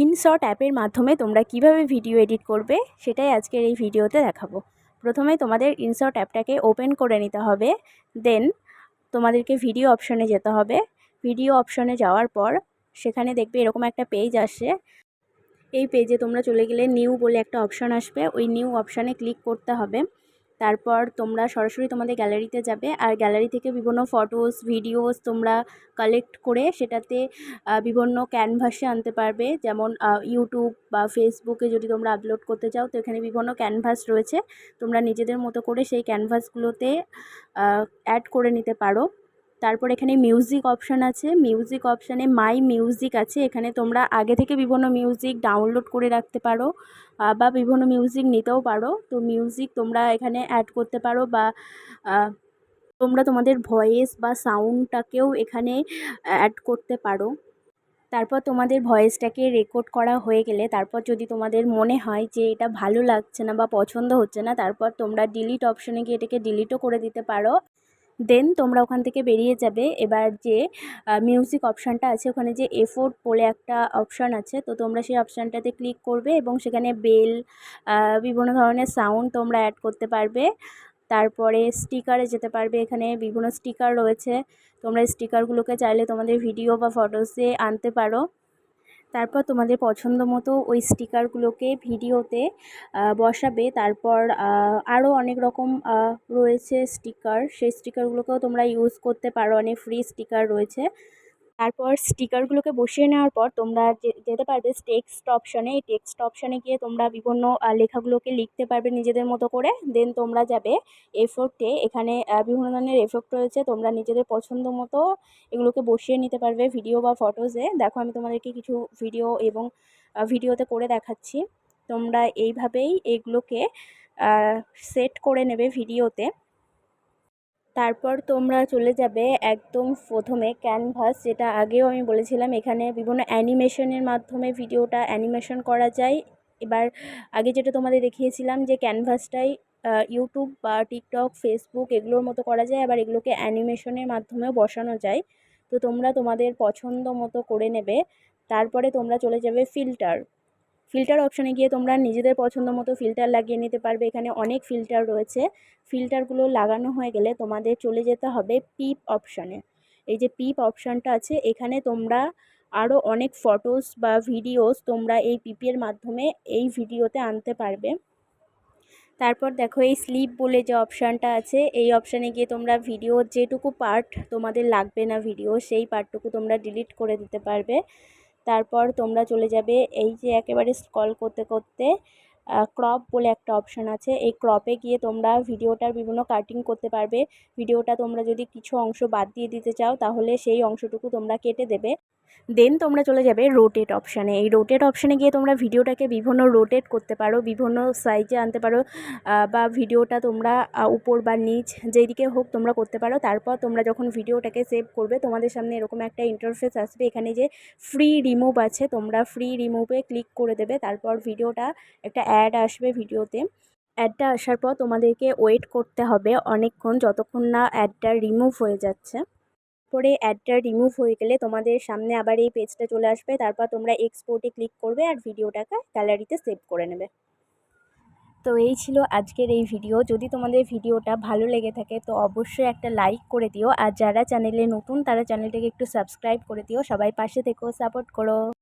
InShot অ্যাপের মাধ্যমে তোমরা কিভাবে ভিডিও এডিট করবে সেটাই আজকের এই ভিডিওতে দেখাবো। প্রথমে তোমাদের ইনশট অ্যাপটাকে ওপেন করে নিতে হবে। দেন তোমাদেরকে ভিডিও অপশনে যেতে হবে। ভিডিও অপশনে যাওয়ার পর সেখানে দেখবে এরকম একটা পেজ আসে। এই পেজে তোমরা চলে গেলে নিউ বলে একটা অপশান আসবে, ওই নিউ অপশানে ক্লিক করতে হবে। তারপর তোমরা সরাসরি তোমাদের গ্যালারিতে যাবে, আর গ্যালারি থেকে বিভিন্ন ফটোস ভিডিওস তোমরা কালেক্ট করে সেটাতে বিভিন্ন ক্যানভাসে আনতে পারবে। যেমন ইউটিউব বা ফেসবুকে যদি তোমরা আপলোড করতে চাও, তো এখানে বিভিন্ন ক্যানভাস রয়েছে, তোমরা নিজেদের মতো করে সেই ক্যানভাসগুলোতে অ্যাড করে নিতে পারো। তারপর এখানে মিউজিক অপশান আছে, মিউজিক অপশানে মাই মিউজিক আছে, এখানে তোমরা আগে থেকে বিভিন্ন মিউজিক ডাউনলোড করে রাখতে পারো বা বিভিন্ন মিউজিক নিতেও পারো। তো মিউজিক তোমরা এখানে অ্যাড করতে পারো বা তোমরা তোমাদের ভয়েস বা সাউন্ডটাকেও এখানে অ্যাড করতে পারো। তারপর তোমাদের ভয়েসটাকে রেকর্ড করা হয়ে গেলে, তারপর যদি তোমাদের মনে হয় যে এটা ভালো লাগছে না বা পছন্দ হচ্ছে না, তারপর তোমরা ডিলিট অপশানে গিয়ে এটাকে ডিলিটও করে দিতে পারো। দেন তোমরা ওখান থেকে বেরিয়ে যাবে। এবার যে মিউজিক অপশানটা আছে, ওখানে যে এফোর্ট বলে একটা অপশান আছে, তো তোমরা সেই অপশানটাতে ক্লিক করবে এবং সেখানে বেল বিভিন্ন ধরনের সাউন্ড তোমরা অ্যাড করতে পারবে। তারপরে স্টিকারে যেতে পারবে, এখানে বিভিন্ন স্টিকার রয়েছে, তোমরা স্টিকারগুলোকে চাইলে তোমাদের ভিডিও বা ফটোসে আনতে পারো। তারপর তোমাদের পছন্দ মতো ওই স্টিকারগুলোকে ভিডিওতে বসাবে। তারপর আরও অনেক রকম রয়েছে স্টিকার, সেই স্টিকারগুলোকেও তোমরা ইউজ করতে পারো, অনেক ফ্রি স্টিকার রয়েছে। তারপর স্টিকারগুলোকে বসিয়ে নেওয়ার পর তোমরা যেতে পারবে টেক্সট অপশানে। এই টেক্সট অপশানে গিয়ে তোমরা বিভিন্ন লেখাগুলোকে লিখতে পারবে নিজেদের মতো করে। দেন তোমরা যাবে এফোর্টে, এখানে বিভিন্ন ধরনের এফোর্ট রয়েছে, তোমরা নিজেদের পছন্দ মতো এগুলোকে বসিয়ে নিতে পারবে ভিডিও বা ফটোসে। দেখো আমি তোমাদেরকে কিছু ভিডিও এবং ভিডিওতে করে দেখাচ্ছি। তোমরা এইভাবেই এগুলোকে সেট করে নেবে ভিডিওতে। তারপর তোমরা চলে যাবে একদম প্রথমে ক্যানভাস, যেটা আগেও আমি বলেছিলাম, এখানে বিভিন্ন অ্যানিমেশনের মাধ্যমে ভিডিওটা অ্যানিমেশন করা যায়। এবার আগে যেটা তোমাদের দেখিয়েছিলাম যে ক্যানভাসটাই ইউটিউব বা টিকটক ফেসবুক এগুলোর মতো করা যায়, আবার এগুলোকে অ্যানিমেশনের মাধ্যমেও বসানো যায়। তো তোমরা তোমাদের পছন্দ মতো করে নেবে। তারপরে তোমরা চলে যাবে ফিল্টার অপশানে গিয়ে তোমরা নিজেদের পছন্দ মতো ফিল্টার লাগিয়ে নিতে পারবে। এখানে অনেক ফিল্টার রয়েছে। ফিল্টারগুলো লাগানো হয়ে গেলে তোমাদের চলে যেতে হবে পিপ অপশানে। এই যে পিপ অপশানটা আছে, এখানে তোমরা আরও অনেক ফটোস বা ভিডিওস তোমরা এই পিপের মাধ্যমে এই ভিডিওতে আনতে পারবে। তারপর দেখো এই স্লিপ বলে যে অপশানটা আছে, এই অপশানে গিয়ে তোমরা ভিডিও যেটুকু পার্ট তোমাদের লাগবে না ভিডিও, সেই পার্টটুকু তোমরা ডিলিট করে দিতে পারবে। তারপর তোমরা চলে যাবে এই যে একেবারে স্ক্রল করতে করতে ক্রপ বলে একটা অপশান আছে, এই ক্রপে গিয়ে তোমরা ভিডিওটার বিভিন্ন কাটিং করতে পারবে। ভিডিওটা তোমরা যদি কিছু অংশ বাদ দিয়ে দিতে চাও, তাহলে সেই অংশটুকু তোমরা কেটে দেবে। দেন তোমরা চলে যাবে রোটেট অপশানে। এই রোটেট অপশানে গিয়ে তোমরা ভিডিওটাকে বিভিন্ন রোটেট করতে পারো, বিভিন্ন সাইজে আনতে পারো, বা ভিডিওটা তোমরা উপর বা নিচ যেদিকে হোক তোমরা করতে পারো। তারপর তোমরা যখন ভিডিওটাকে সেভ করবে, তোমাদের সামনে এরকম একটা ইন্টারফেস আসবে, এখানে যে ফ্রি রিমুভ আছে, তোমরা ফ্রি রিমুভে ক্লিক করে দেবে। তারপর ভিডিওটা একটা অ্যাড আসবে ভিডিওতে, অ্যাডটা আসার পর তোমাদেরকে ওয়েট করতে হবে অনেকক্ষণ, যতক্ষণ না অ্যাডটা রিমুভ হয়ে যাচ্ছে। পরে অ্যাডটা রিমুভ হয়ে গেলে তোমাদের সামনে আবার এই পেজটা চলে আসবে। তারপর তোমরা এক্সপোর্টে ক্লিক করবে আর ভিডিওটাকে গ্যালারিতে সেভ করে নেবে। তো এই ছিল আজকের এই ভিডিও। যদি তোমাদের ভিডিওটা ভালো লেগে থাকে তো অবশ্যই একটা লাইক করে দিও, আর যারা চ্যানেলে নতুন তারা চ্যানেলটাকে একটু সাবস্ক্রাইব করে দিও। সবাই পাশে থেকো, সাপোর্ট করো।